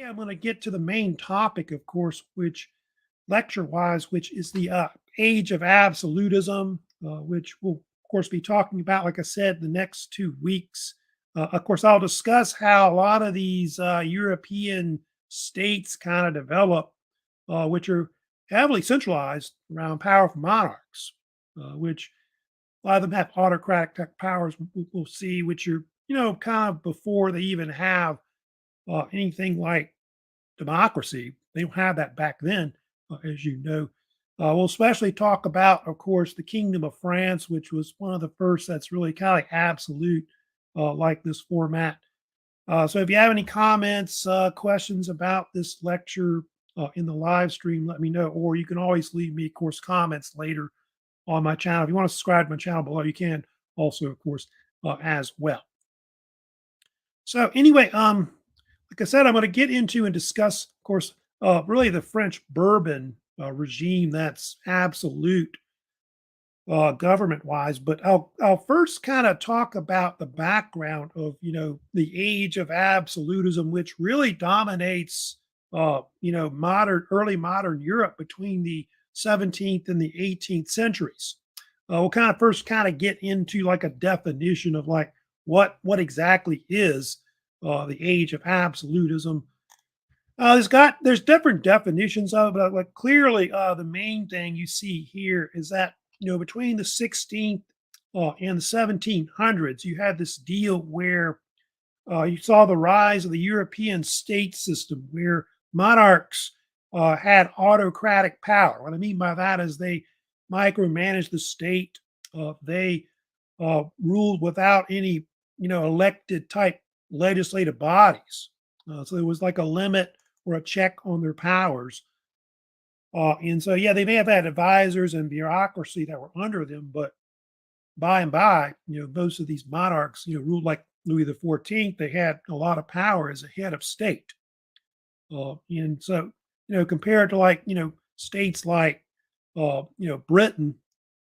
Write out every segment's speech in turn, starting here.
I'm going to get to the main topic, of course, which lecture-wise, which is the Age of Absolutism, which we'll, of course, be talking about, like I said, the next 2 weeks. Of course, I'll discuss how a lot of these European states kind of develop, which are heavily centralized around powerful monarchs, which a lot of them have autocratic type powers. We'll see, which are, kind of before they even have anything like democracy. They don't have that back then, as you know. We'll especially talk about, of course, the Kingdom of France, which was one of the first that's really kind of like absolute, like this format. So if you have any comments, questions about this lecture in the live stream, let me know. Or you can always leave me, of course, comments later on my channel. If you want to subscribe to my channel below, you can also, of course, as well. So anyway, like I said, I'm going to get into and discuss, of course, really the French Bourbon regime that's absolute government-wise. But I'll first kind of talk about the background of the Age of Absolutism, which really dominates early modern Europe between the 17th and the 18th centuries. We'll kind of first kind of get into like a definition of like what exactly is the Age of Absolutism. There's different definitions of it, but like clearly the main thing you see here is that between the 16th and the 1700s, you had this deal where you saw the rise of the European state system, where monarchs had autocratic power. What I mean by that is they micromanaged the state. They ruled without any elected type legislative bodies. So there was like a limit or a check on their powers. And so, yeah, they may have had advisors and bureaucracy that were under them, but by and by, most of these monarchs, ruled like Louis XIV. They had a lot of power as a head of state. And so, compared to like, states like, Britain,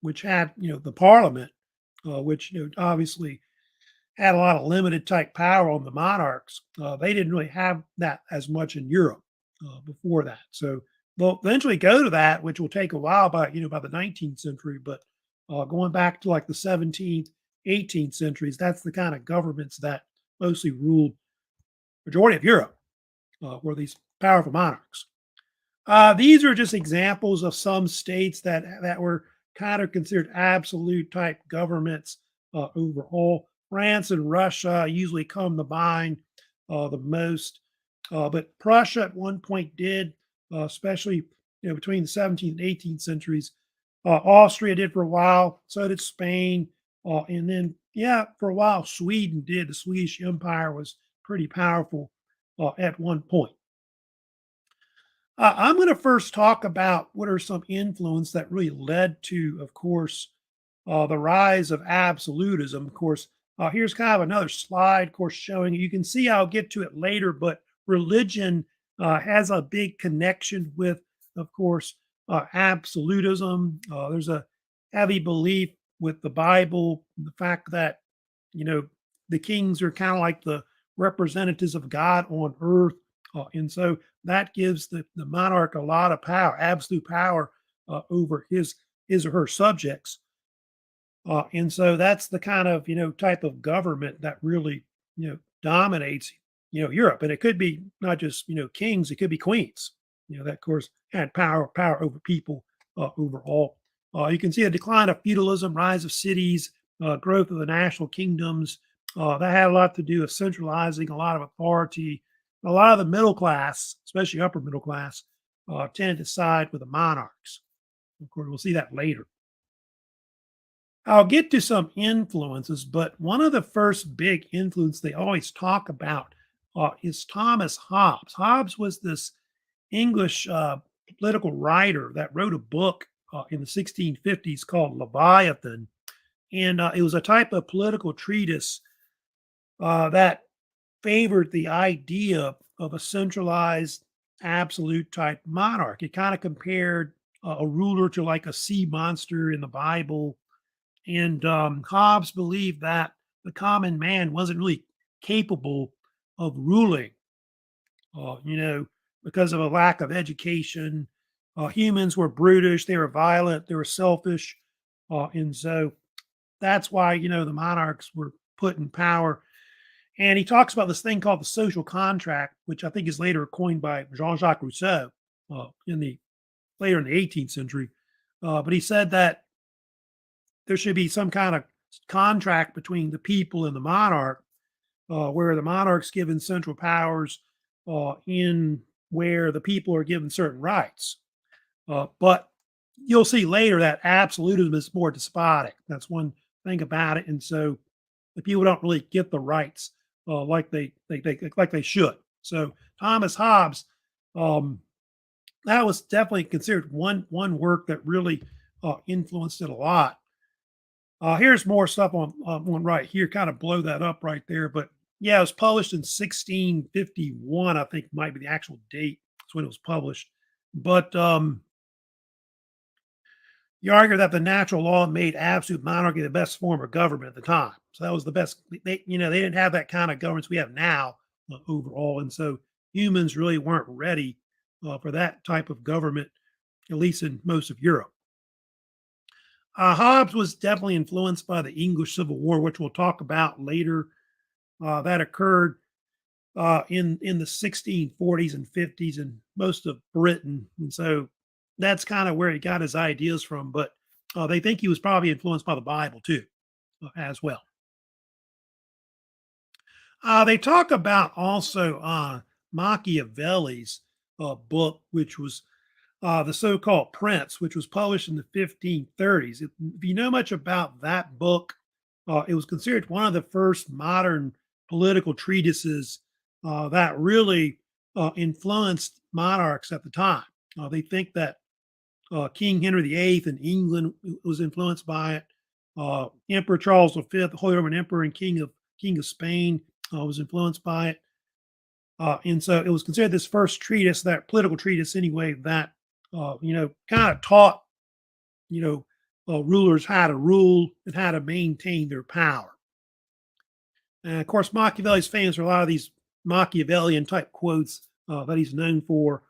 which had, the parliament, which, obviously had a lot of limited type power on the monarchs. They didn't really have that as much in Europe before that. So they'll eventually go to that, which will take a while by the 19th century. But going back to like the 17th, 18th centuries, that's the kind of governments that mostly ruled majority of Europe, were these powerful monarchs. These are just examples of some states that were kind of considered absolute type governments overall. France and Russia usually come to mind the most, but Prussia at one point did, especially between the 17th and 18th centuries. Austria did for a while, so did Spain, and then for a while Sweden did. The Swedish Empire was pretty powerful at one point. I'm going to first talk about what are some influence that really led to, of course, the rise of absolutism. Of course, here's kind of another slide, of course, showing you can see I'll get to it later, but religion has a big connection with, of course, absolutism. There's a heavy belief with the Bible, the fact that, the kings are kind of like the representatives of God on earth. And so that gives the monarch a lot of power, absolute power over his or her subjects. And so that's the kind of, type of government that really, dominates, Europe. And it could be not just, kings, it could be queens, that of course had power over people overall. You can see a decline of feudalism, rise of cities, growth of the national kingdoms. That had a lot to do with centralizing a lot of authority. A lot of the middle class, especially upper middle class, tended to side with the monarchs. Of course, we'll see that later. I'll get to some influences, but one of the first big influence they always talk about is Thomas Hobbes. Hobbes was this English political writer that wrote a book in the 1650s called Leviathan. And it was a type of political treatise that favored the idea of a centralized, absolute type monarch. It kind of compared a ruler to like a sea monster in the Bible. And Hobbes believed that the common man wasn't really capable of ruling You know, because of a lack of education, humans were brutish, they were violent, they were selfish, and so that's why the monarchs were put in power. And he talks about this thing called the social contract, which I think is later coined by Jean-Jacques Rousseau in the later in the 18th century. But he said that there should be some kind of contract between the people and the monarch, where the monarch's given central powers, in where the people are given certain rights. But you'll see later that absolutism is more despotic. That's one thing about it, and so the people don't really get the rights like they should. So Thomas Hobbes, um, that was definitely considered one work that really influenced it a lot. Here's more stuff on one right here. Kind of blow that up right there, but yeah, it was published in 1651. I think might be the actual date. That's when it was published. But you argue that the natural law made absolute monarchy the best form of government at the time. So that was the best. They didn't have that kind of governance we have now overall, and so humans really weren't ready for that type of government, at least in most of Europe. Hobbes was definitely influenced by the English Civil War, which we'll talk about later. That occurred in the 1640s and 50s in most of Britain, and so that's kind of where he got his ideas from. But they think he was probably influenced by the Bible too, as well. They talk about also Machiavelli's book, which was the so-called Prince, which was published in the 1530s. If you know much about that book, it was considered one of the first modern political treatises that really influenced monarchs at the time. They think that King Henry VIII in England was influenced by it. Emperor Charles V, the Holy Roman Emperor and King of Spain, was influenced by it. And so it was considered this first treatise, that political treatise anyway, that kind of taught rulers how to rule and how to maintain their power. And of course, Machiavelli's famous for a lot of these Machiavellian type quotes that he's known for.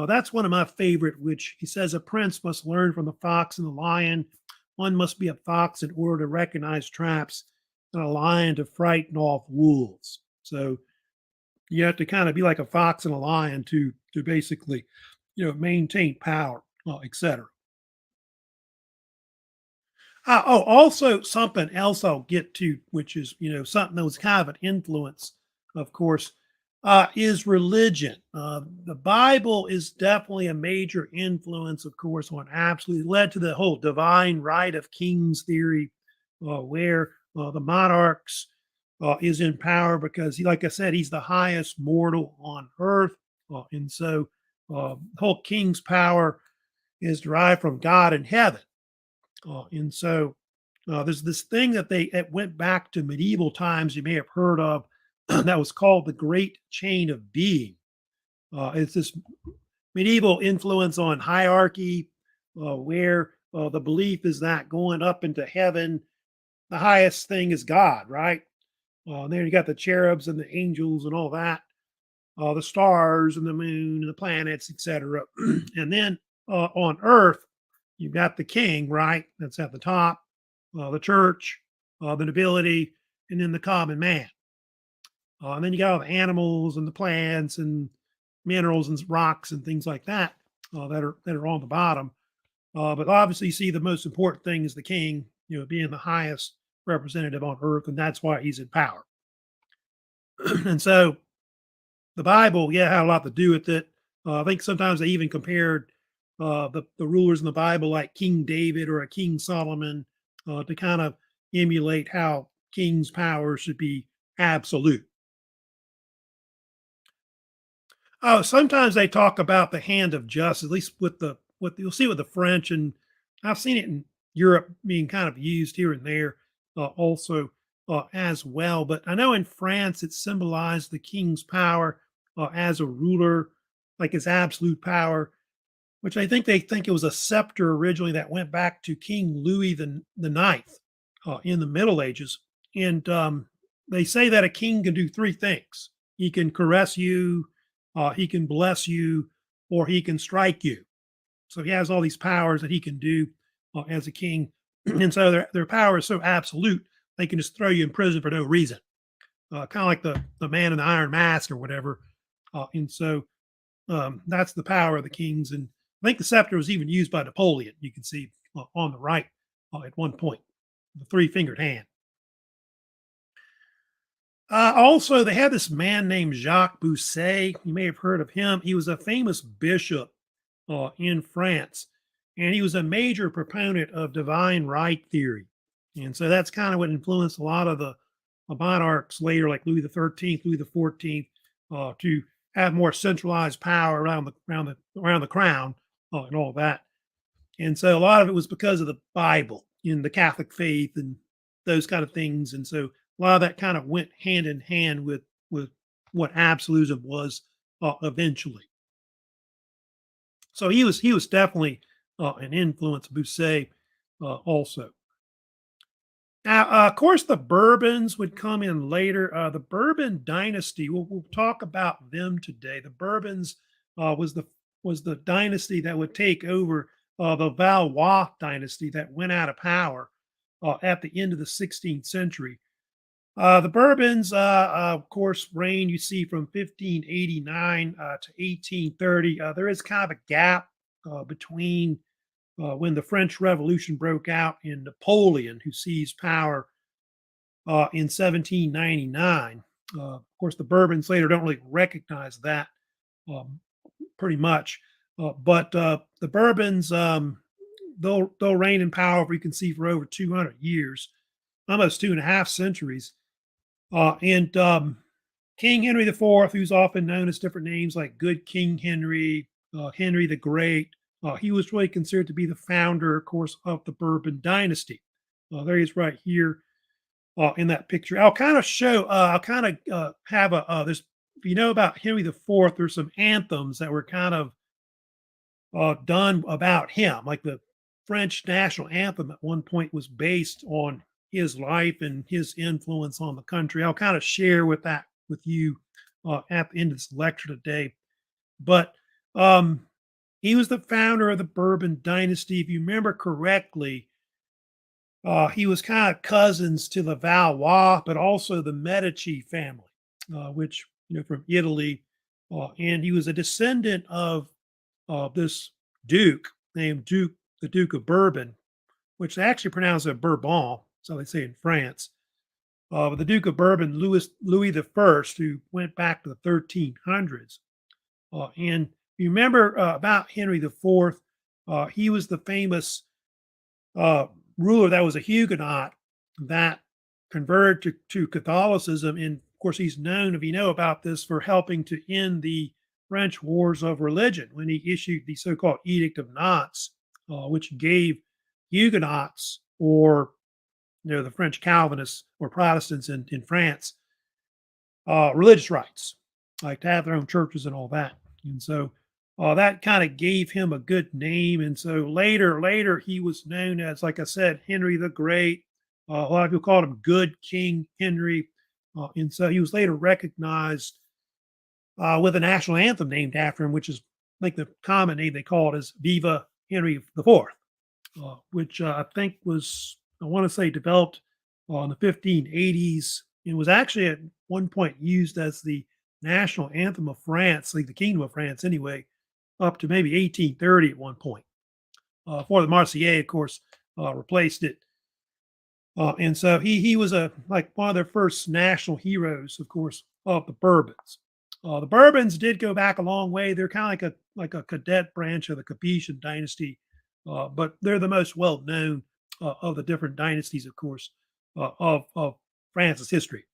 That's one of my favorite, which he says, a prince must learn from the fox and the lion. One must be a fox in order to recognize traps, and a lion to frighten off wolves. So you have to kind of be like a fox and a lion to basically, maintain power, etc. Also something else I'll get to, which is something that was kind of an influence, of course, is religion. The Bible is definitely a major influence, of course, on absolutely led to the whole divine right of kings theory, where the monarchs is in power because he, like I said, he's the highest mortal on earth, and so the whole king's power is derived from God in heaven. And so there's this thing that it went back to medieval times you may have heard of that was called the Great Chain of Being. It's this medieval influence on hierarchy where the belief is that going up into heaven, the highest thing is God, right? And then you got the cherubs and the angels and all that, the stars and the moon and the planets, etc. And then on earth, you've got the king, right? That's at the top, the church, the nobility, and then the common man. And then you got all the animals and the plants and minerals and rocks and things like that that are on the bottom. But obviously, you see the most important thing is the king, being the highest representative on earth, and that's why he's in power. And so the Bible, yeah, had a lot to do with it. I think sometimes they even compared the rulers in the Bible, like King David or a King Solomon, to kind of emulate how king's power should be absolute. Oh, sometimes they talk about the hand of justice, at least with the what you'll see with the French, and I've seen it in Europe being kind of used here and there also as well. But I know in France it symbolized the king's power as a ruler, like his absolute power, which I think they think it was a scepter originally that went back to King Louis the Ninth in the Middle Ages. And they say that a king can do three things. He can caress you, he can bless you, or he can strike you. So he has all these powers that he can do as a king. And so their power is so absolute, they can just throw you in prison for no reason. Kind of like the man in the iron mask or whatever. And so that's the power of the kings. And I think the scepter was even used by Napoleon. You can see on the right at one point, the three-fingered hand. Also, they had this man named Jacques Bousset. You may have heard of him. He was a famous bishop in France, and he was a major proponent of divine right theory. And so that's kind of what influenced a lot of the monarchs later, like Louis XIII, Louis XIV, to have more centralized power around the crown and all that. And so a lot of it was because of the Bible and the Catholic faith and those kind of things. And so a lot of that kind of went hand in hand with what absolutism was eventually. So he was definitely an influence, Bousset also. Now, of course, the Bourbons would come in later. The Bourbon Dynasty, we'll talk about them today. The Bourbons was the dynasty that would take over the Valois dynasty that went out of power at the end of the 16th century. The Bourbons, of course, reigned, you see, from 1589 to 1830. There is kind of a gap between when the French Revolution broke out and Napoleon, who seized power in 1799. Of course, the Bourbons later don't really recognize that um, pretty much. But the Bourbons, they'll reign in power, you can see, for over 200 years, almost 2.5 centuries. And King Henry IV, who's often known as different names like Good King Henry, Henry the Great, he was really considered to be the founder, of course, of the Bourbon Dynasty. There he is right here in that picture. I'll kind of show, I'll kind of have there's, if you know about Henry IV, there's some anthems that were kind of done about him. Like the French national anthem at one point was based on his life and his influence on the country. I'll kind of share with you at the end of this lecture today. But he was the founder of the Bourbon Dynasty. If you remember correctly, he was kind of cousins to the Valois, but also the Medici family, which, from Italy. And he was a descendant of this duke named the Duke of Bourbon, which they actually pronounce it Bourbon, so they say in France. The Duke of Bourbon, Louis I, who went back to the 1300s. And you remember about Henry IV, he was the famous ruler that was a Huguenot that converted to Catholicism. And of course, he's known, if you know about this, for helping to end the French wars of religion when he issued the so-called Edict of Nantes, which gave Huguenots, or the French Calvinists or Protestants in France, religious rights, like to have their own churches and all that. And so that kind of gave him a good name. And so later he was known as, like I said, Henry the Great. A lot of people called him Good King Henry. And so he was later recognized with a national anthem named after him, which is, I think, the common name they call it is Viva Henry IV, which I think was, I want to say, developed in the 1580s. It was actually at one point used as the national anthem of France, like the Kingdom of France anyway, up to maybe 1830 at one point. For the Marseillaise, of course, replaced it. And so he was like one of their first national heroes, of course, of the Bourbons. The Bourbons did go back a long way. They're kind of like a cadet branch of the Capetian dynasty, but they're the most well known of the different dynasties, of course, of France's history.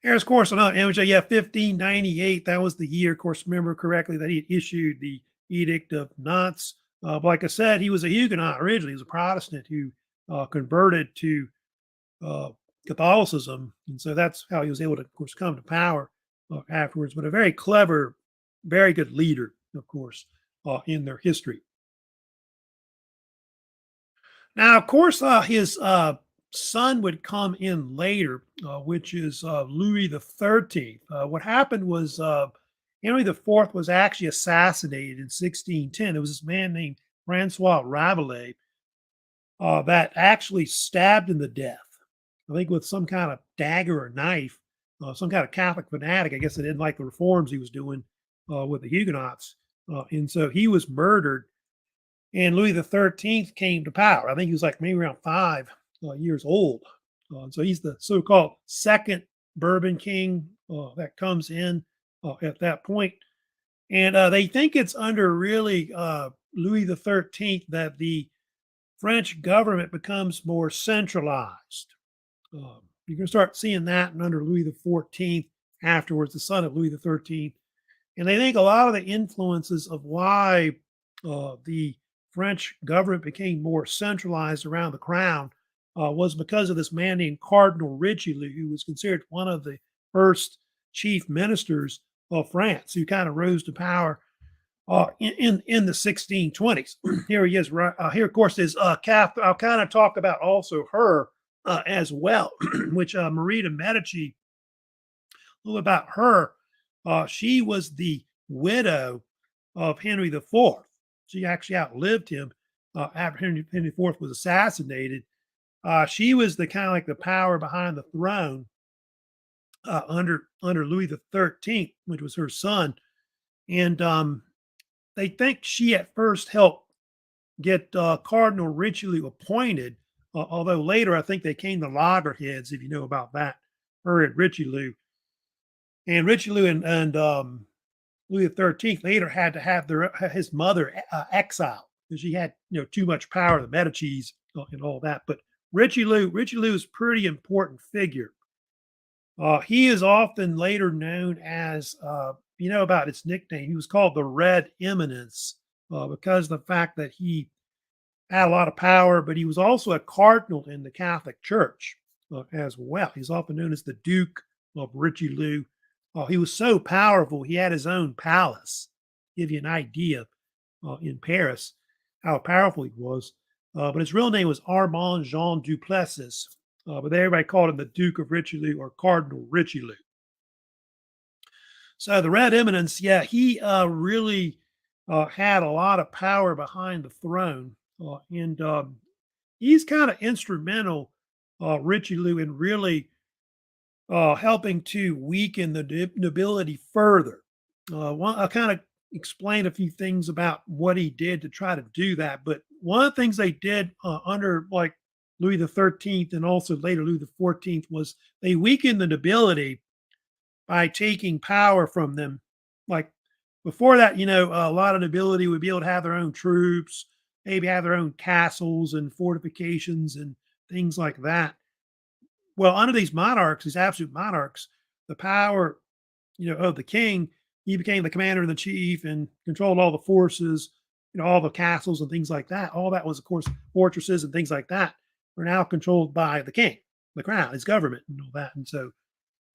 Here's, of course, another image. 1598. That was the year, of course, remember correctly, that he issued the Edict of Nantes. But like I said, he was a Huguenot originally. He was a Protestant who converted to Catholicism. And so that's how he was able to, of course, come to power afterwards. But a very clever, very good leader, of course, in their history. Now, of course, his son would come in later, which is Louis XIII. What happened was Henry IV was actually assassinated in 1610. It was this man named Francois Rabelais that actually stabbed him to death. I think with some kind of dagger or knife, some kind of Catholic fanatic. I guess they didn't like the reforms he was doing with the Huguenots. And so he was murdered, and Louis XIII came to power. I think he was like maybe around 5 years old. So he's the so called second Bourbon king that comes in at that point. And they think it's under really Louis XIII that the French government becomes more centralized. You're going to start seeing that under Louis XIV afterwards, the son of Louis XIII. And they think a lot of the influences of why the French government became more centralized around the crown was because of this man named Cardinal Richelieu, who was considered one of the first chief ministers of France, who kind of rose to power in the 1620s. Here he is. Here, of course, is Catherine. I'll kind of talk about also her as well, which Marie de Medici. A little about her. She was the widow of Henry IV. She actually outlived him after Henry IV was assassinated. She was the kind of like the power behind the throne under Louis XIII, which was her son, and they think she at first helped get Cardinal Richelieu appointed, although later I think they came to loggerheads, if you know about that, her and Richelieu. And Richelieu and Louis XIII later had to have his mother exiled because she had too much power, the Medicis and all that. But Richelieu is a pretty important figure. He is often later known as, about his nickname, he was called the Red Eminence because of the fact that he had a lot of power, but he was also a cardinal in the Catholic Church as well. He's often known as the Duke of Richelieu. He was so powerful, he had his own palace. Give you an idea in Paris how powerful he was. But his real name was Armand Jean Duplessis. But everybody called him the Duke of Richelieu or Cardinal Richelieu. So the Red Eminence, yeah, he really had a lot of power behind the throne. And he's kind of instrumental, Richelieu, in really helping to weaken the nobility further. I'll kind of explain a few things about what he did to try to do that. But one of the things they did under like Louis XIII and also later Louis XIV was they weakened the nobility by taking power from them. Like before that, a lot of nobility would be able to have their own troops, maybe have their own castles and fortifications and things like that. Well, under these monarchs, these absolute monarchs, the power, of the king, he became the commander in the chief and controlled all the forces, all the castles and things like that. All that was, of course, fortresses and things like that were now controlled by the king, the crown, his government, and all that. And so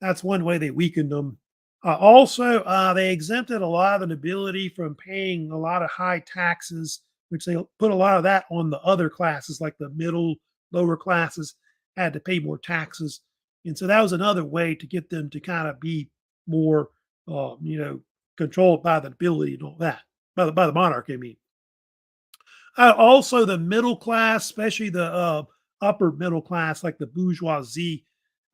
that's one way they weakened them. Also, they exempted a lot of the nobility from paying a lot of high taxes, which they put a lot of that on the other classes, like the middle, lower classes had to pay more taxes. And so that was another way to get them to kind of be more, controlled by the nobility and all that, by the monarch, I mean. Also, the middle class, especially the upper middle class, like the bourgeoisie,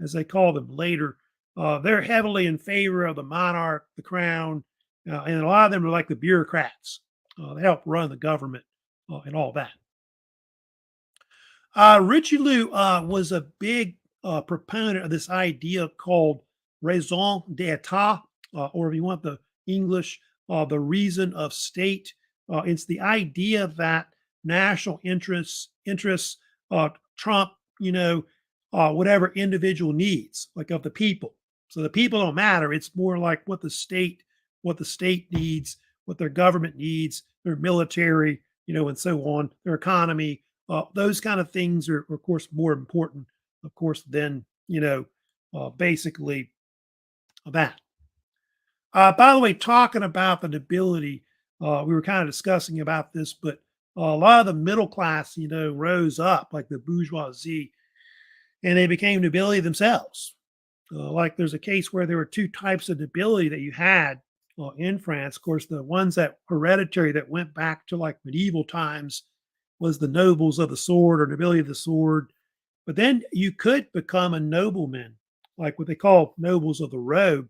as they call them later, they're heavily in favor of the monarch, the crown, and a lot of them are like the bureaucrats. They help run the government and all that. Richelieu was a big proponent of this idea called raison d'etat, or if you want the English, the reason of state. It's the idea that national interests trump, whatever individual needs, like of the people. So the people don't matter. It's more like what the state needs, what their government needs, their military, and so on, their economy. Those kind of things are, of course, more important, of course, than basically that. By the way, talking about the nobility, we were kind of discussing about this, but a lot of the middle class, rose up, like the bourgeoisie. and they became nobility themselves. Like there's a case where there were two types of nobility that you had in France. Of course, the ones that hereditary that went back to like medieval times was the nobles of the sword or nobility of the sword. But then you could become a nobleman, like what they call nobles of the robe,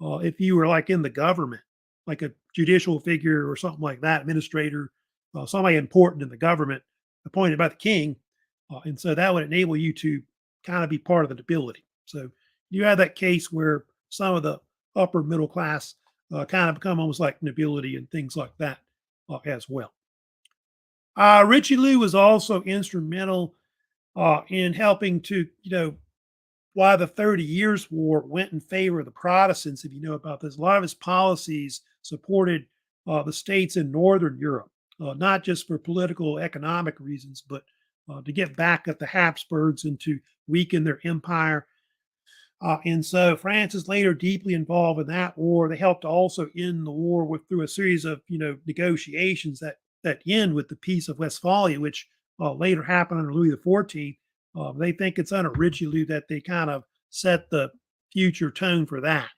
if you were like in the government, like a judicial figure or something like that, administrator, somebody important in the government appointed by the king. And so that would enable you to kind of be part of the nobility. So you had that case where some of the upper middle class kind of become almost like nobility and things like that as well. Richelieu was also instrumental in helping to, why the 30 Years' War went in favor of the Protestants. If you know about this, a lot of his policies supported the states in Northern Europe, not just for political, economic reasons, but to get back at the Habsburgs and to weaken their empire. And so France is later deeply involved in that war. They helped to also end the war through a series of negotiations that end with the Peace of Westphalia, which later happened under Louis XIV. They think it's under Richelieu that they kind of set the future tone for that,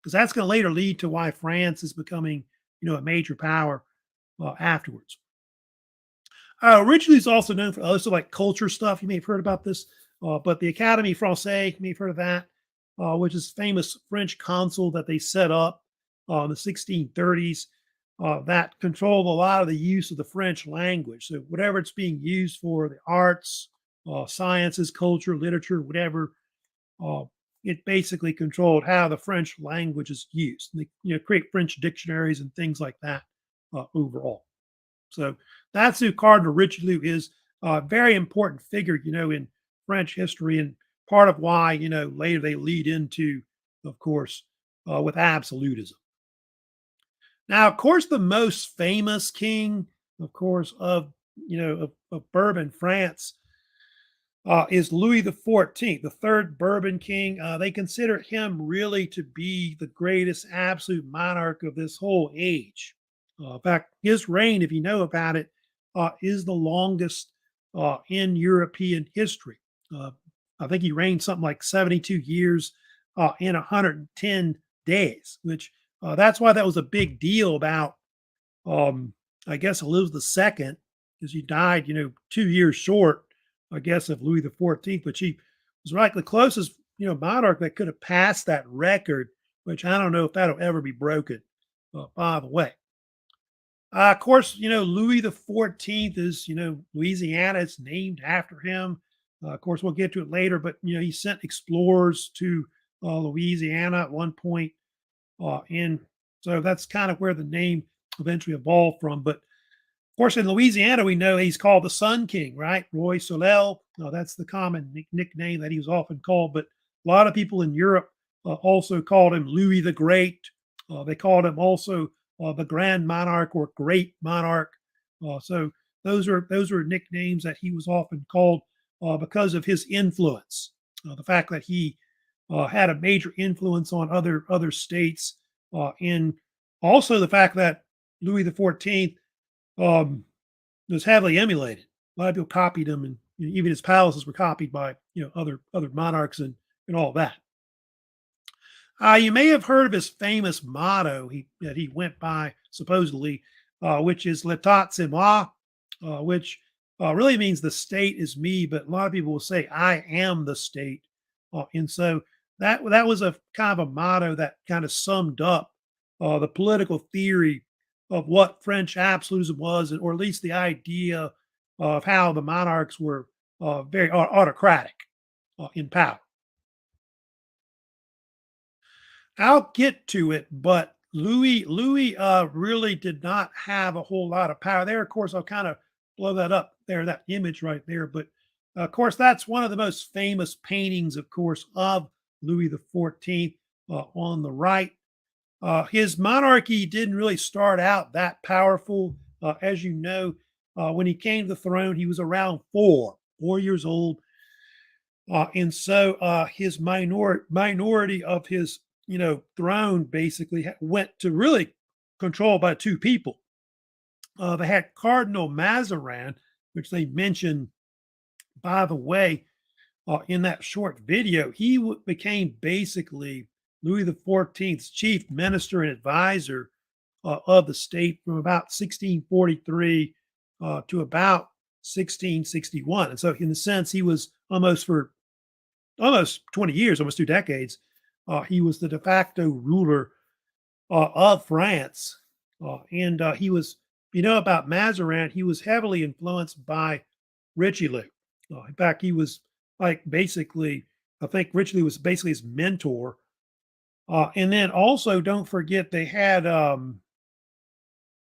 because that's going to later lead to why France is becoming a major power afterwards. Richelieu is also known for other stuff like culture stuff. You may have heard about this, but the Académie Française, you may have heard of that, which is famous French consul that they set up in the 1630s that controlled a lot of the use of the French language. So whatever it's being used for, the arts, sciences, culture, literature, whatever, it basically controlled how the French language is used. And they create French dictionaries and things like that overall. So that's who Cardinal Richelieu is. A very important figure, in French history, and part of why, later they lead into, of course, with absolutism. Now, of course, the most famous king, of course, of Bourbon France is Louis XIV, the third Bourbon king. They consider him really to be the greatest absolute monarch of this whole age. In fact, his reign, if you know about it, is the longest in European history. I think he reigned something like 72 years in 110 days, which that's why that was a big deal about, I guess, Elizabeth II, because she died, 2 years short, I guess, of Louis XIV, but she was like the closest, monarch that could have passed that record, which I don't know if that'll ever be broken, by the way. Of course, Louis XIV is, Louisiana. It's named after him. Of course, we'll get to it later, but, he sent explorers to Louisiana at one point. And so that's kind of where the name eventually evolved from. But of course, in Louisiana, we know he's called the Sun King, right? Roi Soleil. That's the common nickname that he was often called. But a lot of people in Europe also called him Louis the Great. They called him also the Grand Monarch or Great Monarch. So those are nicknames that he was often called because of his influence. The fact that he had a major influence on other states, and also the fact that Louis XIV was heavily emulated. A lot of people copied him, and even his palaces were copied by other monarchs and all that. You may have heard of his famous motto that he went by supposedly, which is "L'État c'est moi," which really means "the state is me," but a lot of people will say "I am the state," and so that was a kind of a motto that kind of summed up the political theory of what French absolutism was, or at least the idea of how the monarchs were very autocratic in power. I'll get to it, but Louis really did not have a whole lot of power there. Of course, I'll kind of blow that up there, that image right there. But of course, that's one of the most famous paintings, of course, of Louis XIV on the right. His monarchy didn't really start out that powerful. As you know, when he came to the throne, he was around 4 years old. And so his minority of his throne basically went to really controlled by two people. They had Cardinal Mazarin, which they mentioned, by the way, in that short video, he became basically Louis XIV's chief minister and advisor of the state from about 1643 to about 1661. And so, in a sense, he was for almost 20 years, almost 2 decades, he was the de facto ruler of France. And he was, about Mazarin, he was heavily influenced by Richelieu. In fact, he was like basically, I think Richelieu was basically his mentor. And then also, don't forget, they had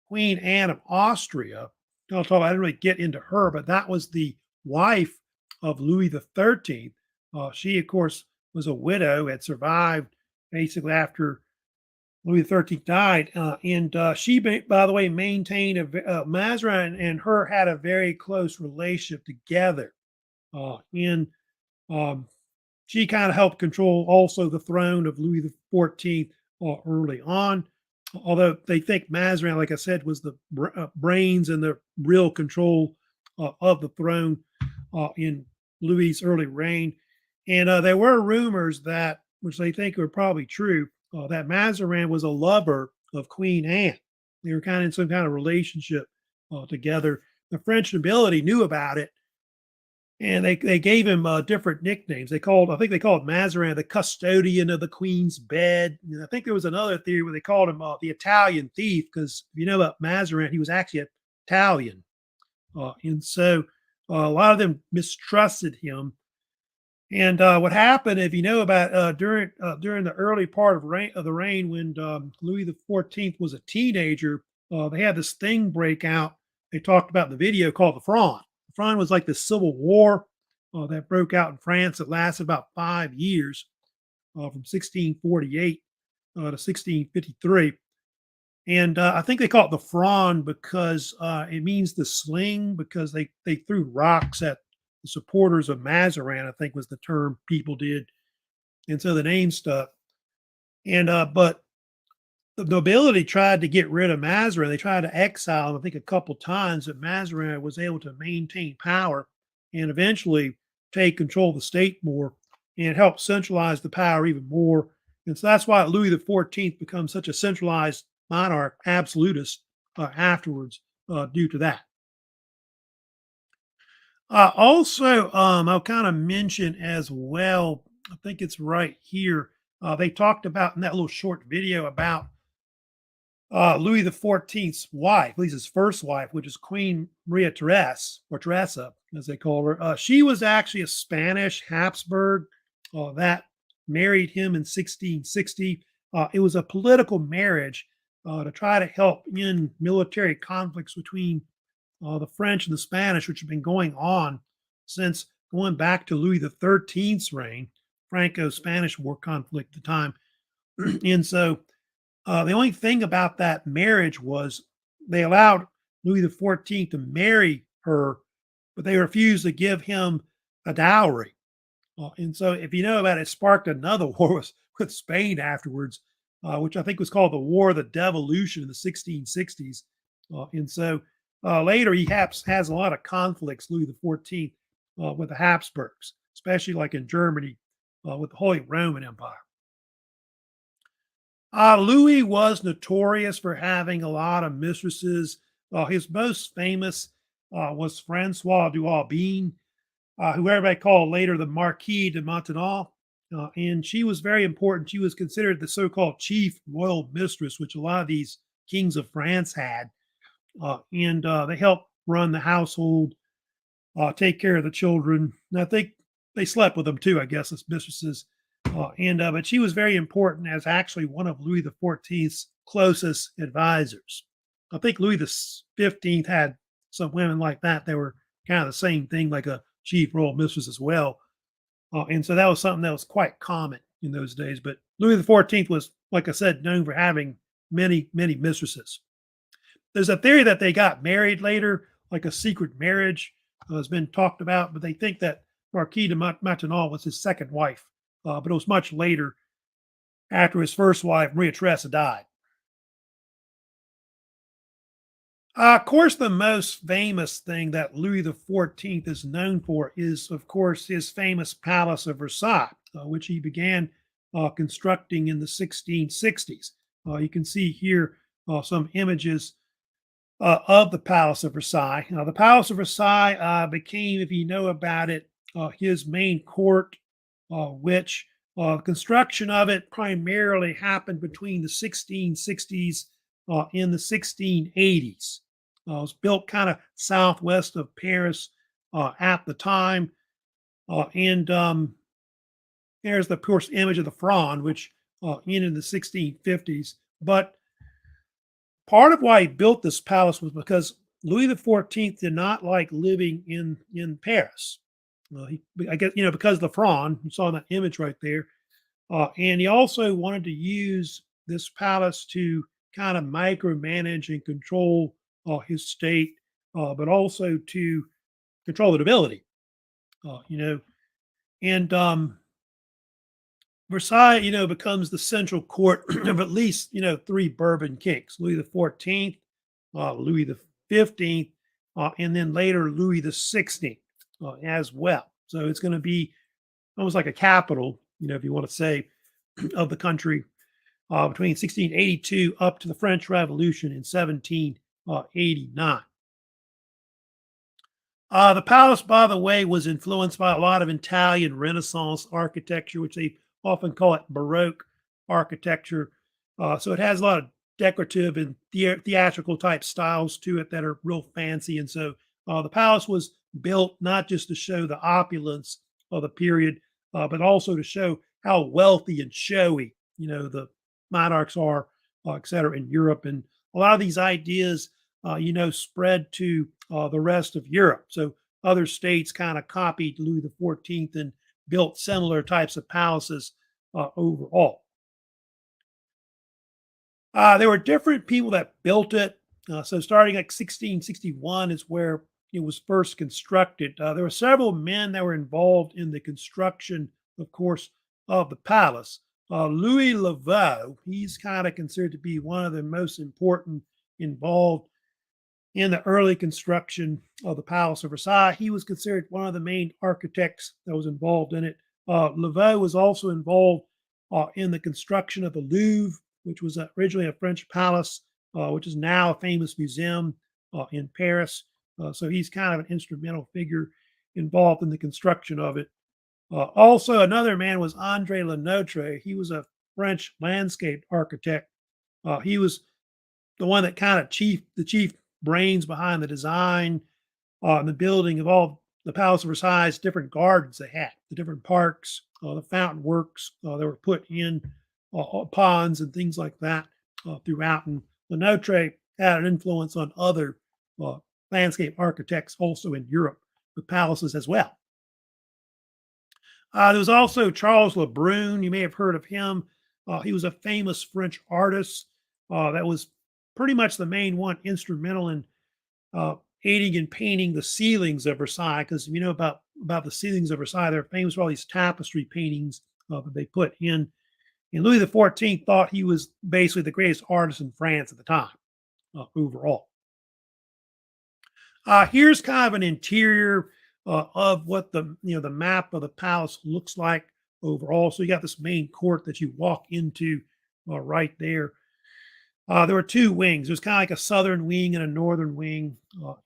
Queen Anne of Austria. I didn't really get into her, but that was the wife of Louis XIII. She, of course, was a widow, had survived basically after Louis XIII died. And she, by the way, maintained Mazarin and her had a very close relationship together. And um, she kind of helped control also the throne of Louis XIV early on. Although they think Mazarin, like I said, was the brains and the real control of the throne in Louis's early reign. And there were rumors that, which they think are probably true, that Mazarin was a lover of Queen Anne. They were kind of in some kind of relationship together. The French nobility knew about it, and they gave him different nicknames. I think they called Mazarin the custodian of the Queen's bed. And I think there was another theory where they called him the Italian thief, because if you know about Mazarin, he was actually Italian. And so a lot of them mistrusted him. And what happened, if you know about during the early part of the reign, when Louis XIV was a teenager, they had this thing break out. They talked about in the video called the Fronde. The Fronde was like the civil war that broke out in France. It lasted about 5 years, from 1648 to 1653. And I think they call it the Fronde because it means the sling, because they threw rocks at the supporters of Mazarin, I think was the term people did. And so the name stuck. And but the nobility tried to get rid of Mazarin. They tried to exile him, I think, a couple times, but Mazarin was able to maintain power and eventually take control of the state more and help centralize the power even more. And so that's why Louis XIV becomes such a centralized monarch, absolutist afterwards, due to that. Also, I'll kind of mention as well, I think it's right here. They talked about in that little short video about Louis XIV's wife, at least his first wife, which is Queen Maria Therese, or Teresa, as they call her. She was actually a Spanish Habsburg that married him in 1660. It was a political marriage to try to help in military conflicts between the French and the Spanish, which have been going on since going back to Louis XIII's reign, Franco-Spanish War conflict at the time. And so the only thing about that marriage was they allowed Louis XIV to marry her, but they refused to give him a dowry. And so, if you know about it, it sparked another war with Spain afterwards, which I think was called the War of the Devolution in the 1660s. And so later, he has a lot of conflicts, Louis XIV, with the Habsburgs, especially like in Germany with the Holy Roman Empire. Louis was notorious for having a lot of mistresses. His most famous was Francois d'Aubigné, who everybody called later the Marquis de Maintenon. And she was very important. She was considered the so-called chief royal mistress, which a lot of these kings of France had. And they helped run the household, take care of the children. And I think they slept with them too, I guess, as mistresses. But she was very important as actually one of Louis XIV's closest advisors. I think Louis XV had some women like that. They were kind of the same thing, like a chief royal mistress as well. And so that was something that was quite common in those days. But Louis XIV was, like I said, known for having many, many mistresses. There's a theory that they got married later, like a secret marriage has been talked about, but they think that Marquis de Maintenon was his second wife, but it was much later after his first wife, Maria Theresa, died. Of course, the most famous thing that Louis XIV is known for is, of course, his famous Palace of Versailles, which he began constructing in the 1660s. You can see here some images of the Palace of Versailles. Now, the Palace of Versailles became, if you know about it, his main court, which construction of it primarily happened between the 1660s and the 1680s. It was built kind of southwest of Paris at the time. And there's the, of course, image of the Fronde, which ended in the 1650s. But part of why he built this palace was because Louis XIV did not like living in Paris. I guess because of the Fronde, you saw that image right there, and he also wanted to use this palace to kind of micromanage and control his state, but also to control the nobility. You know, and Versailles, becomes the central court of at least, three Bourbon kings: Louis XIV, Louis XV, and then later Louis XVI as well. So it's going to be almost like a capital, if you want to say, of the country between 1682 up to the French Revolution in 1789. The palace, by the way, was influenced by a lot of Italian Renaissance architecture, which they often call it Baroque architecture. So it has a lot of decorative and theatrical type styles to it that are real fancy. And so the palace was built not just to show the opulence of the period, but also to show how wealthy and showy, the monarchs are, et cetera, in Europe. And a lot of these ideas, spread to the rest of Europe. So other states kind of copied Louis XIV and built similar types of palaces overall. There were different people that built it. So starting like 1661 is where it was first constructed. There were several men that were involved in the construction, of course, of the palace. Louis Laveau, he's kind of considered to be one of the most important involved in the early construction of the Palace of Versailles. He was considered one of the main architects that was involved in it. Laveau was also involved in the construction of the Louvre, which was originally a French palace, which is now a famous museum in Paris. So he's kind of an instrumental figure involved in the construction of it. Also, another man was Andre Lenotre. He was a French landscape architect. He was the one that kind of the chief brains behind the design and the building of all the Palace of Versailles, different gardens they had, the different parks, the fountain works that were put in, ponds and things like that throughout. And Lenotre had an influence on other uh, landscape architects also in Europe with palaces as well. There was also Charles Le Brun. You may have heard of him. He was a famous French artist that was pretty much the main one instrumental in uh, aiding in painting the ceilings of Versailles. Because you know about the ceilings of Versailles, they're famous for all these tapestry paintings that they put in. And Louis XIV thought he was basically the greatest artist in France at the time overall. Here's kind of an interior of what the map of the palace looks like overall. So you got this main court that you walk into right there. There were two wings. There's kind of like a southern wing and a northern wing.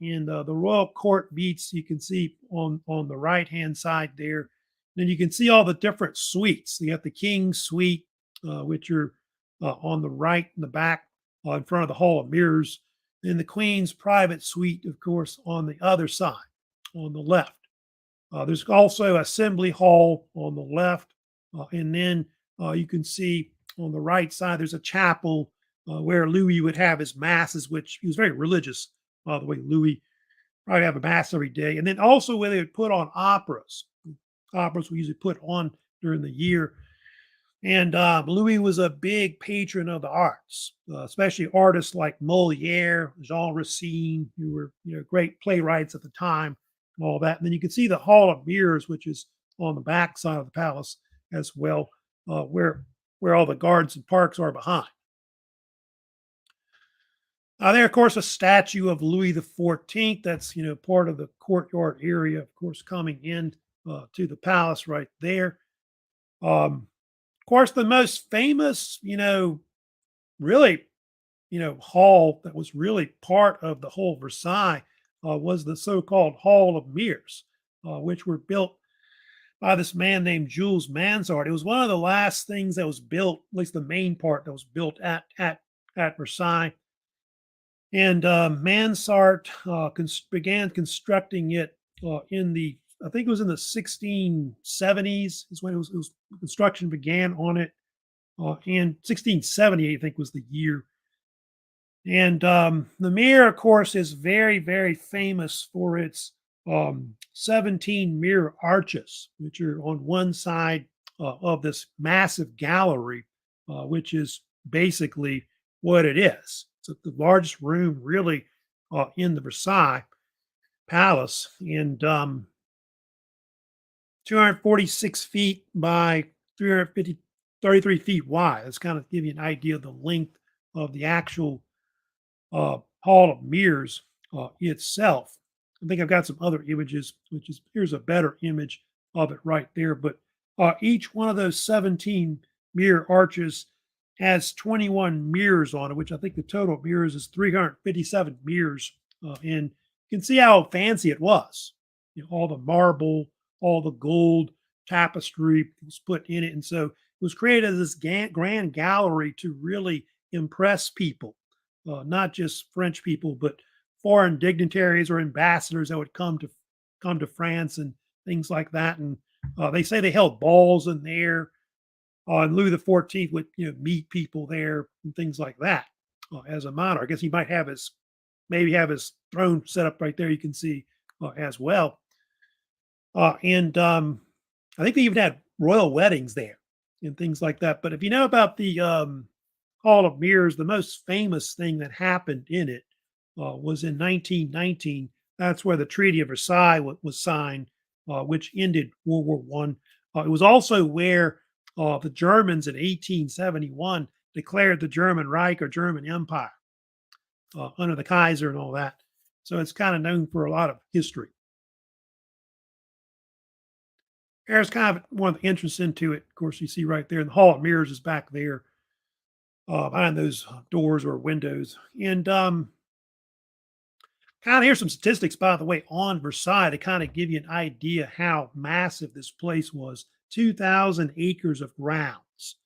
And the royal court meets, you can see on the right hand side there. Then you can see all the different suites. You got the king's suite, which are on the right in the back in front of the hall of mirrors. Then the queen's private suite, of course, on the other side, on the left. There's also assembly hall on the left. And then you can see on the right side, there's a chapel where Louis would have his masses, which he was very religious, by the way. Louis probably have a mass every day. And then also where they would put on operas. Operas we usually put on during the year. And Louis was a big patron of the arts, especially artists like Moliere, Jean Racine, who were great playwrights at the time, and all that. And then you can see the Hall of Mirrors, which is on the back side of the palace as well, where all the gardens and parks are behind. There, of course, a statue of Louis XIV. That's part of the courtyard area, of course, coming in to the palace right there. Of course, the most famous, really, hall that was really part of the whole Versailles was the so-called Hall of Mirrors, which were built by this man named Jules Mansart. It was one of the last things that was built, at least the main part that was built at Versailles. And Mansart began constructing it in the, I think it was in the 1670s is when it was construction began on it. And 1670, I think, was the year. And the mirror, of course, is very, very famous for its 17 mirror arches, which are on one side of this massive gallery, which is basically what it is. It's the largest room, really, in the Versailles Palace, and 246 feet by 33 feet wide. That's kind of give you an idea of the length of the actual Hall of Mirrors itself. I think I've got some other images, which is here's a better image of it right there. But each one of those 17 mirror arches has 21 mirrors on it, which I think the total mirrors is 357 mirrors. And you can see how fancy it was. All the marble, all the gold tapestry was put in it. And so it was created as this grand gallery to really impress people, not just French people, but foreign dignitaries or ambassadors that would come to France and things like that. And they say they held balls in there. And Louis XIV would meet people there and things like that as a monarch. I guess he might have maybe have his throne set up right there. You can see as well. And I think they even had royal weddings there and things like that. But if you know about the Hall of Mirrors, the most famous thing that happened in it was in 1919. That's where the Treaty of Versailles was signed, which ended World War One. It was also where the Germans in 1871 declared the German Reich or German Empire under the Kaiser and all that. So it's kind of known for a lot of history. There's kind of one of the entrance into it. Of course, you see right there, and the Hall of Mirrors is back there behind those doors or windows. And kind of here's some statistics, by the way, on Versailles to kind of give you an idea how massive this place was. 2,000 acres of grounds,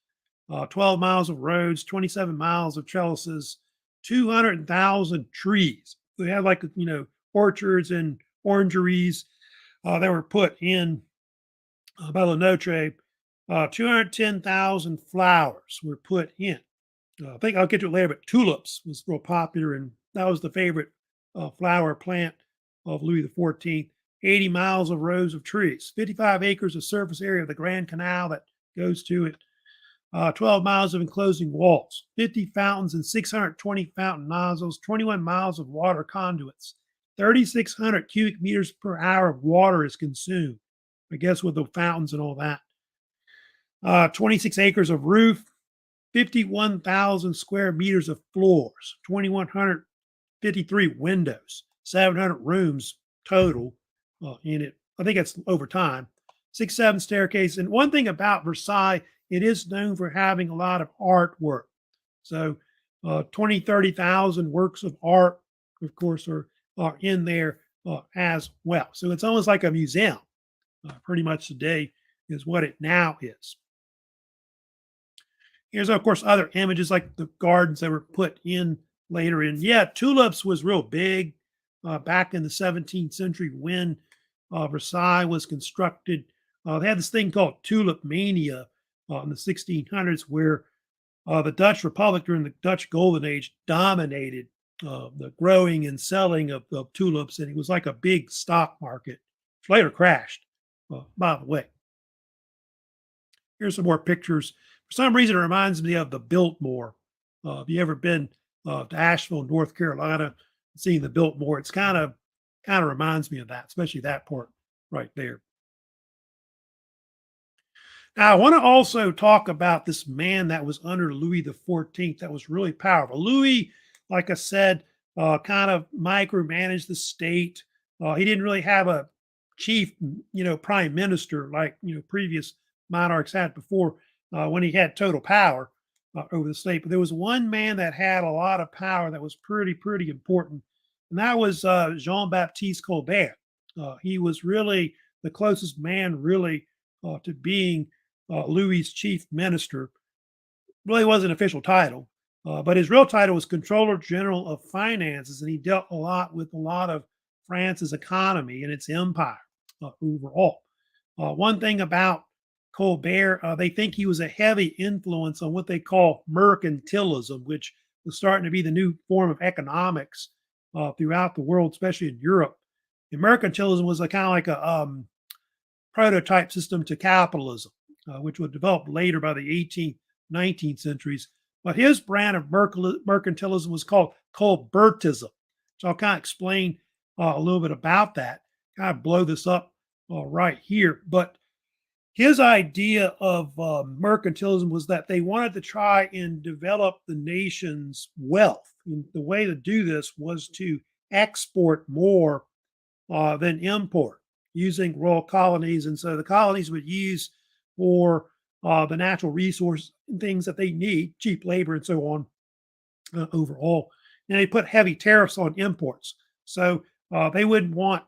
12 miles of roads, 27 miles of trellises, 200,000 trees. They had orchards and orangeries that were put in by La Notre. 210,000 flowers were put in. I think I'll get to it later, but tulips was real popular, and that was the favorite flower plant of Louis XIV. 80 miles of rows of trees, 55 acres of surface area of the Grand Canal that goes to it, 12 miles of enclosing walls, 50 fountains and 620 fountain nozzles, 21 miles of water conduits, 3,600 cubic meters per hour of water is consumed, I guess with the fountains and all that. 26 acres of roof, 51,000 square meters of floors, 2,153 windows, 700 rooms total in it. I think it's over time. 6, 7 staircases. And one thing about Versailles, it is known for having a lot of artwork. So 20, 30,000 works of art, of course, are in there as well. So it's almost like a museum, pretty much today is what it now is. Here's, of course, other images like the gardens that were put in later in. Yeah, tulips was real big back in the 17th century when Versailles was constructed. They had this thing called tulip mania in the 1600s where the Dutch Republic during the Dutch Golden Age dominated the growing and selling of tulips, and it was like a big stock market, which later crashed, by the way. Here's some more pictures. For some reason, it reminds me of the Biltmore. Have you ever been to Asheville, North Carolina, seeing the Biltmore? It's kind of reminds me of that, especially that part right there. Now, I want to also talk about this man that was under Louis XIV that was really powerful. Louis like I said, kind of micromanaged the state. He didn't really have a chief, prime minister like previous monarchs had before when he had total power over the state. But there was one man that had a lot of power that was pretty important, and that was Jean-Baptiste Colbert. He was really the closest man, really, to being Louis's chief minister. Really wasn't an official title, but his real title was Controller General of Finances, and he dealt a lot with a lot of France's economy and its empire overall. One thing about Colbert, they think he was a heavy influence on what they call mercantilism, which was starting to be the new form of economics throughout the world, especially in Europe. And mercantilism was a kind of like a prototype system to capitalism, which would develop later by the 18th, 19th centuries. But his brand of mercantilism was called Colbertism. So I'll kind of explain a little bit about that, kind of blow this up right here. But his idea of mercantilism was that they wanted to try and develop the nation's wealth. And the way to do this was to export more than import using royal colonies. And so the colonies would use for the natural resource and things that they need, cheap labor and so on overall. And they put heavy tariffs on imports. So they wouldn't want,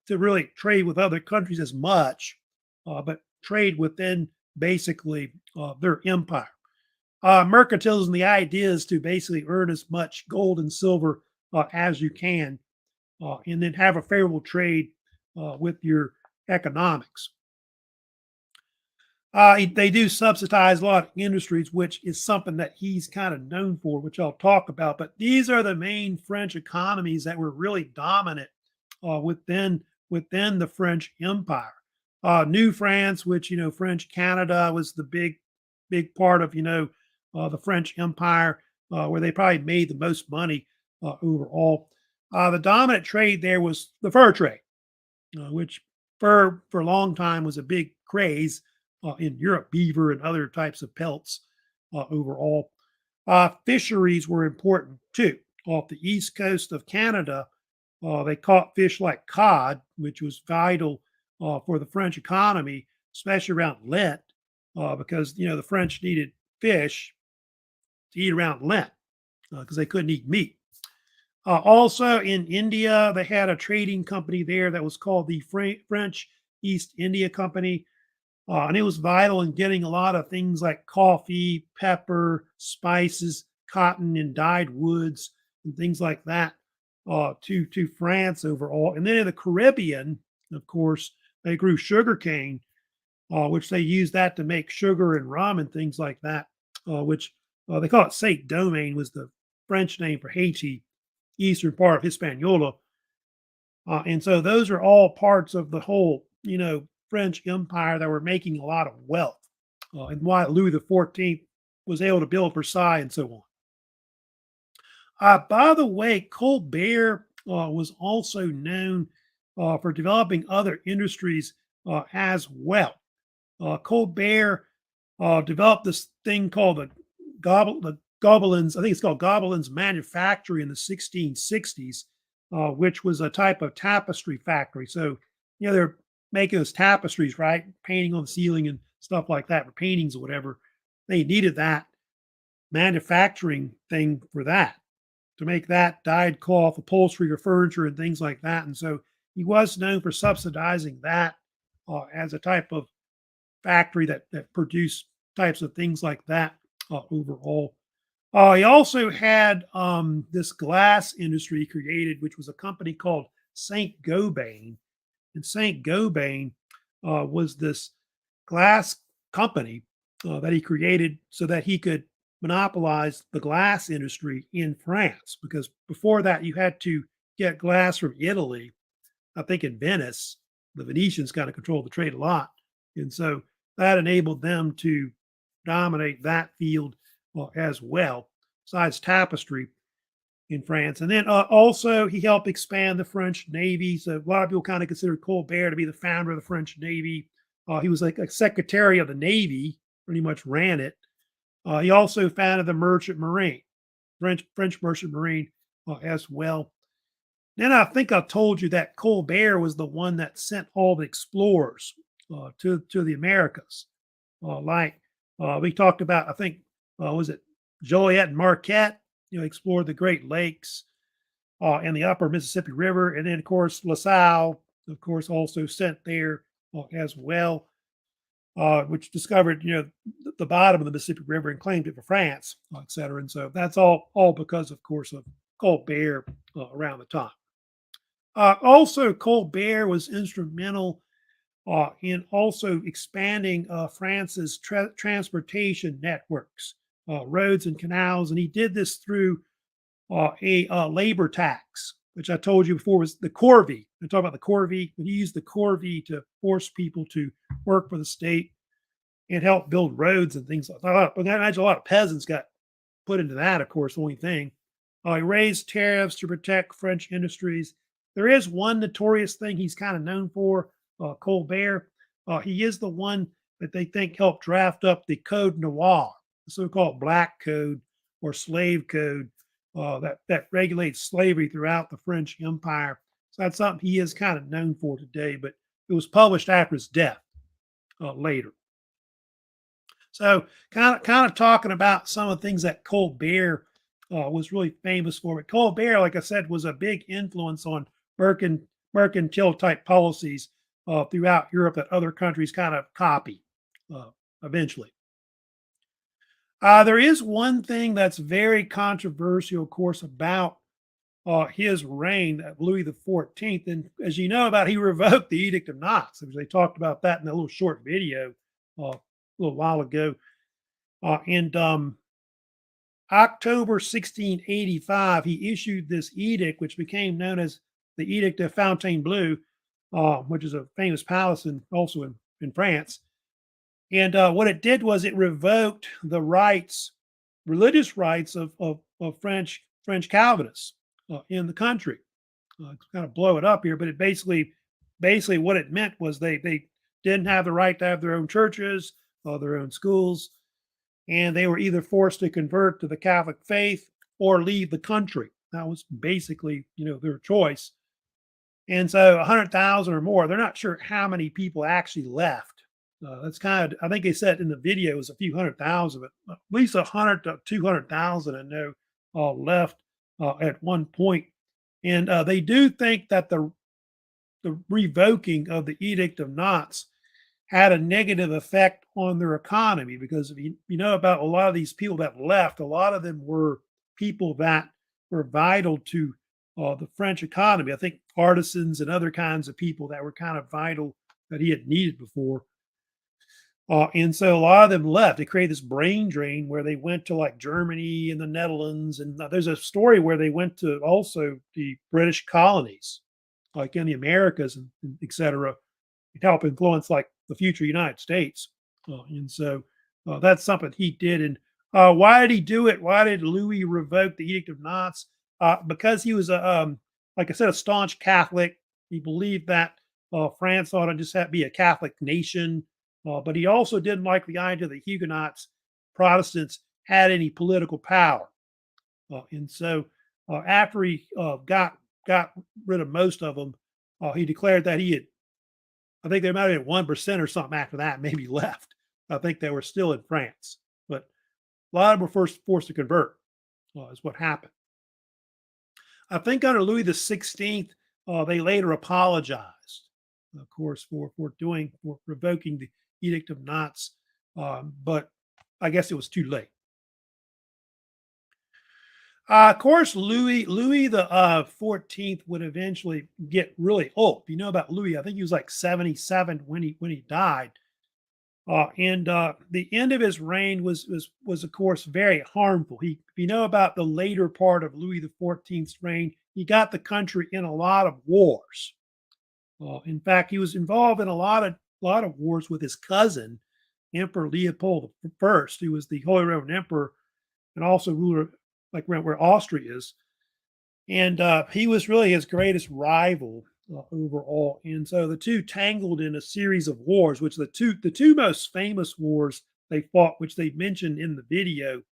to really trade with other countries as much, but trade within basically their empire. Mercantilism, the idea is to basically earn as much gold and silver as you can, and then have a favorable trade with your economics. They do subsidize a lot of industries, which is something that he's kind of known for, which I'll talk about. But these are the main French economies that were really dominant within the French Empire. New France, which French Canada was the big part of the French Empire, where they probably made the most money overall. The dominant trade there was the fur trade, which fur for a long time was a big craze in Europe, beaver and other types of pelts overall. Fisheries were important too. Off the east coast of Canada, they caught fish like cod, which was vital for the French economy, especially around Lent, because the French needed fish to eat around Lent because they couldn't eat meat. Also in India, they had a trading company there that was called the French East India Company. And it was vital in getting a lot of things like coffee, pepper, spices, cotton, and dyed woods, and things like that to France overall. And then in the Caribbean, of course, they grew sugarcane, which they used that to make sugar and rum and things like that, which they call it Saint Domingue, was the French name for Haiti, eastern part of Hispaniola. And so those are all parts of the whole, French Empire that were making a lot of wealth, and why Louis XIV was able to build Versailles and so on. By the way, Colbert was also known for developing other industries as well. Colbert developed this thing called the Gobelins, I think it's called Gobelins Manufactory in the 1660s, which was a type of tapestry factory. So, they're making those tapestries, right? Painting on the ceiling and stuff like that, for paintings or whatever. They needed that manufacturing thing for that, to make that dyed cloth, upholstery, or furniture and things like that. And so he was known for subsidizing that as a type of factory that produced types of things like that overall. He also had this glass industry created, which was a company called Saint Gobain. And Saint Gobain was this glass company that he created so that he could monopolize the glass industry in France. Because before that, you had to get glass from Italy. I think in Venice, the Venetians kind of controlled the trade a lot. And so that enabled them to dominate that field as well, besides tapestry in France. And then also he helped expand the French Navy. So a lot of people kind of consider Colbert to be the founder of the French Navy. He was like a secretary of the Navy, pretty much ran it. He also founded the Merchant Marine. French merchant marine as well. Then I think I told you that Colbert was the one that sent all the explorers to the Americas. Like we talked about, I think was it Joliet and Marquette? Explored the Great Lakes and the Upper Mississippi River, and then of course LaSalle, of course, also sent there as well, which discovered the bottom of the Mississippi River and claimed it for France, et cetera. And so that's all because, of course, of Colbert around the time. Also, Colbert was instrumental in also expanding France's transportation networks, roads and canals, and he did this through a labor tax, which I told you before was the corvée. I talk about the corvée, but he used the corvée to force people to work for the state and help build roads and things like that. I imagine a lot of peasants got put into that, of course, the only thing. He raised tariffs to protect French industries. There is one notorious thing he's kind of known for, Colbert. He is the one that they think helped draft up the Code Noir, the so-called Black Code or Slave Code that regulates slavery throughout the French Empire. So that's something he is kind of known for today, but it was published after his death later. So kind of talking about some of the things that Colbert was really famous for. But Colbert, like I said, was a big influence on mercantile type policies throughout Europe that other countries kind of copy eventually. There is one thing that's very controversial, of course, about his reign, Louis XIV. And as you know about, he revoked the Edict of Nantes. They talked about that in a little short video a little while ago. And October 1685, he issued this edict, which became known as the Edict of Fontainebleau, which is a famous palace also in France. And what it did was it revoked the religious rights of French Calvinists in the country. Kind of blow it up here, but it basically what it meant was they didn't have the right to have their own churches, their own schools, and they were either forced to convert to the Catholic faith or leave the country. That was basically, their choice. And so 100,000 or more, they're not sure how many people actually left. That's kind of, I think they said in the video it was a few 100,000, but at least 100 to 200,000 I know left at one point. And they do think that the revoking of the Edict of Nantes had a negative effect on their economy, because if you know about a lot of these people that left, a lot of them were people that were vital to the French economy. I think artisans and other kinds of people that were kind of vital that he had needed before. And so a lot of them left. It created this brain drain where they went to like Germany and the Netherlands. And there's a story where they went to also the British colonies, like in the Americas and et cetera, to help influence like the future United States. And so that's something he did. And why did he do it? Why did Louis revoke the Edict of Nantes? Because he was, like I said, a staunch Catholic. He believed that France ought to just be a Catholic nation. But he also didn't like the idea that Huguenots, Protestants, had any political power. And so after he got rid of most of them, he declared that he had, I think there might have been 1% or something after that, maybe left. I think they were still in France. But a lot of them were forced to convert, is what happened. I think under Louis XVI, they later apologized, of course, for revoking the Edict of Nantes, but I guess it was too late. Of course, Louis the 14th would eventually get really old. If you know about Louis, I think he was like 77 when he died, and the end of his reign was of course very harmful. If you know about the later part of Louis the 14th's reign, he got the country in a lot of wars. In fact, he was involved in a lot of wars with his cousin, Emperor Leopold I, who was the Holy Roman Emperor and also ruler like where Austria is. And he was really his greatest rival overall. And so the two tangled in a series of wars, which the two most famous wars they fought, which they mentioned in the video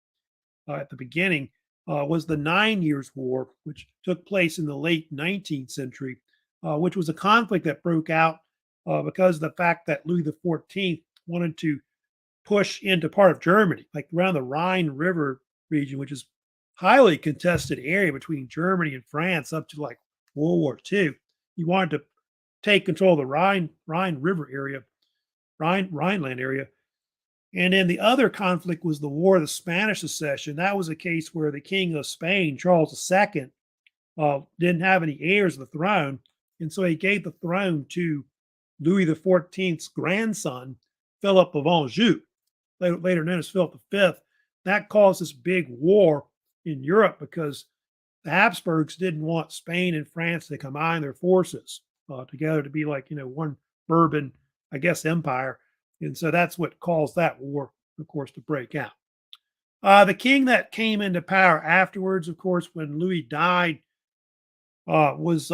at the beginning, was the 9 Years' War, which took place in the late 19th century, which was a conflict that broke out because of the fact that Louis XIV wanted to push into part of Germany, like around the Rhine River region, which is highly contested area between Germany and France up to like World War II. He wanted to take control of the Rhine River area, Rhineland area. And then the other conflict was the War of the Spanish Succession. That was a case where the King of Spain, Charles II, didn't have any heirs of the throne. And so he gave the throne to Louis XIV's grandson, Philip of Anjou, later known as Philip V. That caused this big war in Europe because the Habsburgs didn't want Spain and France to combine their forces together to be like, one Bourbon, I guess, empire. And so that's what caused that war, of course, to break out. The king that came into power afterwards, of course, when Louis died, was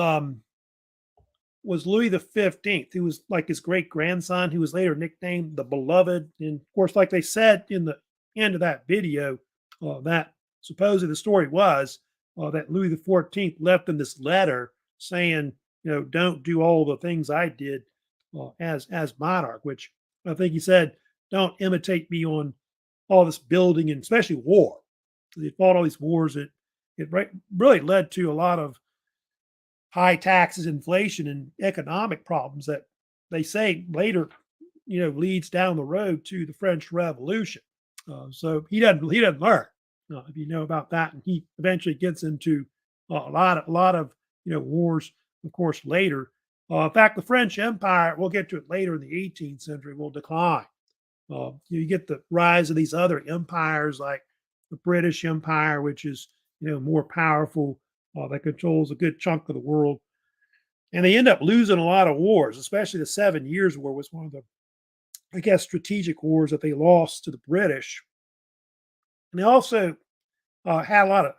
Louis XV, who was like his great grandson, who was later nicknamed the Beloved. And of course, like they said in the end of that video, that supposedly the story was that Louis XIV left him this letter saying, don't do all the things I did as monarch, which I think he said, don't imitate me on all this building and especially war. He fought all these wars. It really led to a lot of high taxes, inflation, and economic problems that they say later, leads down the road to the French Revolution. So he doesn't learn, if you know about that, and he eventually gets into a lot of wars, of course, later. In fact, the French Empire, we'll get to it later in the 18th century, will decline. You get the rise of these other empires like the British Empire, which is more powerful, that controls a good chunk of the world. And they end up losing a lot of wars, especially the 7 Years' War was one of the, I guess, strategic wars that they lost to the British. And they also had a lot of,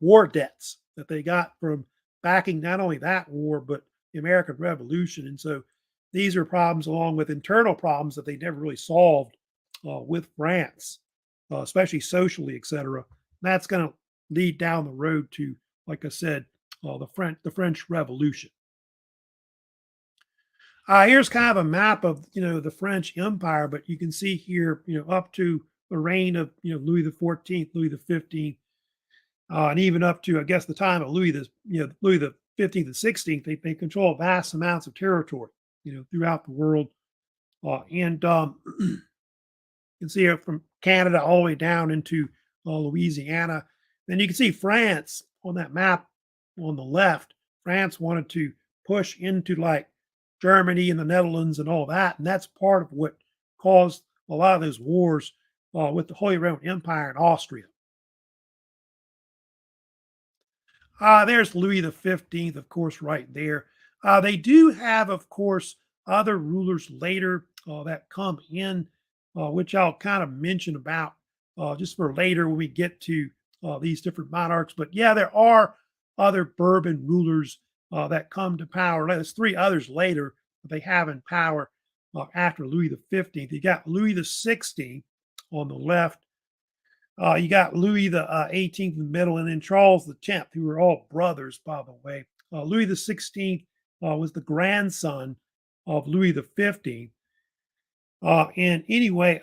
war debts that they got from backing not only that war, but the American Revolution. And so these are problems along with internal problems that they never really solved with France, especially socially, etc. That's going to lead down the road to, like I said, the French Revolution. Here's kind of a map of the French Empire, but you can see here up to the reign of Louis XIV, Louis XV, and even up to, I guess, the time of Louis the XV and XVI, they control vast amounts of territory throughout the world, and you can see it from Canada all the way down into Louisiana. Then you can see France on that map on the left. France wanted to push into like Germany and the Netherlands and all that, and that's part of what caused a lot of those wars with the Holy Roman Empire and Austria. There's Louis XV, of course, right there. They do have, of course, other rulers later that come in, which I'll kind of mention about just for later when we get to these different monarchs. But yeah, there are other Bourbon rulers that come to power. There's three others later that they have in power after Louis XV. You got Louis XVI on the left. You got Louis the 18th in the middle, and then Charles the 10th, who were all brothers, by the way. Louis the 16th was the grandson of Louis the 15th. And anyway,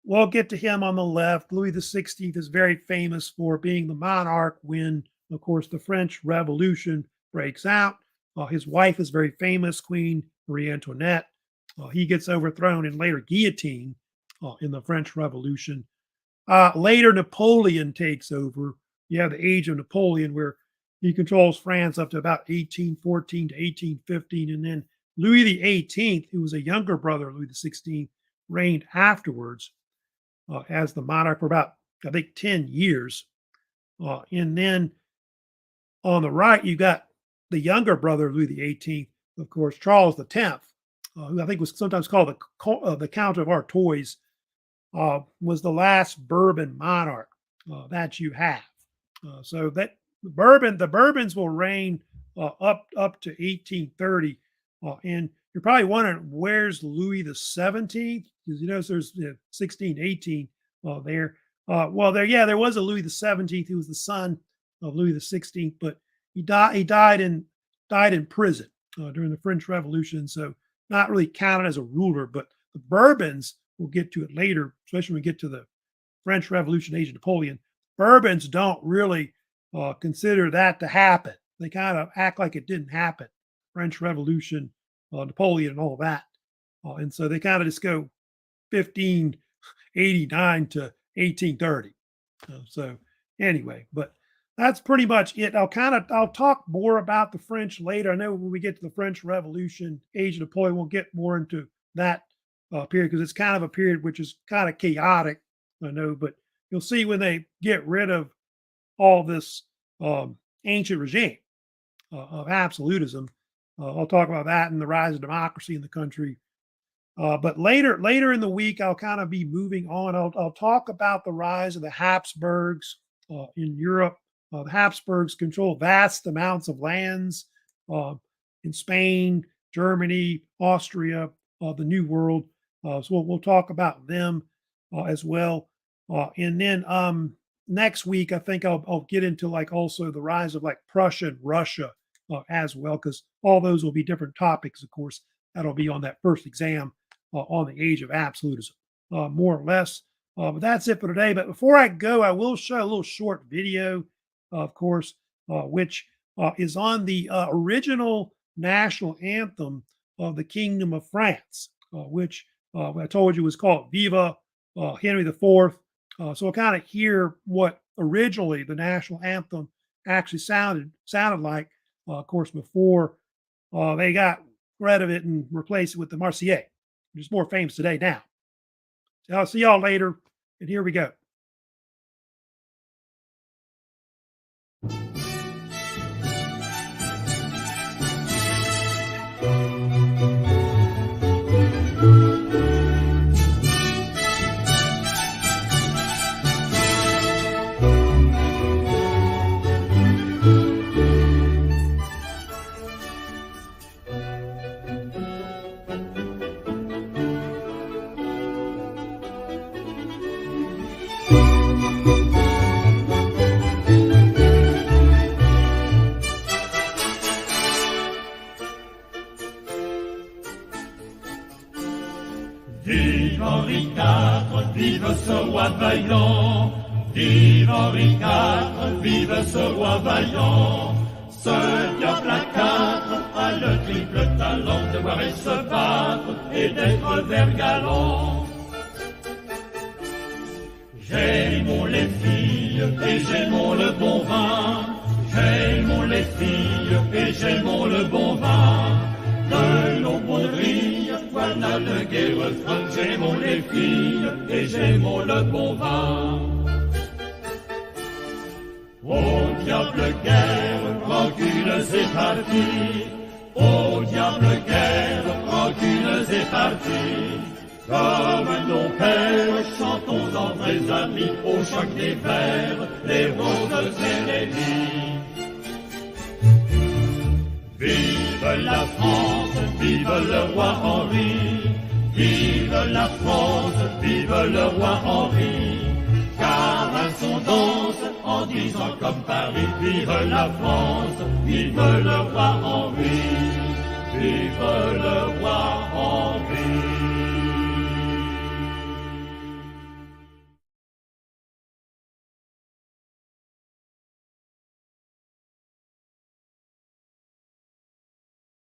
we'll get to him on the left. Louis the 16th is very famous for being the monarch when, of course, the French Revolution breaks out. His wife is very famous, Queen Marie Antoinette. He gets overthrown and later guillotined in the French Revolution. Later, Napoleon takes over. You have the Age of Napoleon, where he controls France up to about 1814 to 1815. And then Louis XVIII, who was a younger brother of Louis XVI, reigned afterwards as the monarch for about, I think, 10 years. And then on the right, you got the younger brother of Louis XVIII, of course, Charles X, who I think was sometimes called the Count of Artois, was the last Bourbon monarch that you have. So that the Bourbons will reign up to 1830. And you're probably wondering, where's Louis the 17th? Because there's 16, 18 there. Well, there was a Louis XVII who was the son of Louis XVI, but he died in prison during the French Revolution, so not really counted as a ruler. But the Bourbons, we'll get to it later, especially when we get to the French Revolution, age of Napoleon. Bourbons don't really consider that to happen. They kind of act like it didn't happen. French Revolution, Napoleon, and all that, and so they kind of just go 1589 to 1830. So anyway, but that's pretty much it. I'll talk more about the French later. I know when we get to the French Revolution, age of Napoleon, we'll get more into that period because it's kind of a period which is kind of chaotic. I know, but you'll see when they get rid of all this ancient regime of absolutism. I'll talk about that and the rise of democracy in the country. But later in the week, I'll kind of be moving on. I'll talk about the rise of the Habsburgs in Europe. The Habsburgs control vast amounts of lands in Spain, Germany, Austria, the New World. So we'll talk about them as well. And then next week, I think I'll get into like also the rise of like Prussia and Russia as well, because all those will be different topics, of course. That'll be on that first exam on the age of absolutism, more or less. But that's it for today. But before I go, I will show a little short video, of course, which is on the original national anthem of the Kingdom of France, which I told you was called Viva Henry IV. So we'll kind of hear what originally the national anthem actually sounded like, of course, before they got rid of it and replaced it with the Marseillaise, which is more famous today now. So I'll see y'all later, and here we go. Vive Henri IV, vive ce roi vaillant. Vive Henri IV, vive ce roi vaillant. Ce diable à quatre a le triple talent de voir et se battre et d'être vert galant. J'aimons les filles et j'aimons le bon vin. J'aimons les filles et j'aimons le bon vin. De nos bonneries, voilà le gai refrain. J'aimons les filles et j'aimons le bon vin. Au diable guerre, rancunes et parties. Au diable guerre, rancunes et parties. Comme nos pères, chantons en vrais amis. Au choc des vers, les roses et les lys. Vive la France, vive le roi Henri. Vive la France, vive le roi Henri. Car un son danse en disant comme Paris. Vive la France, vive le roi Henri. Vive le roi Henri.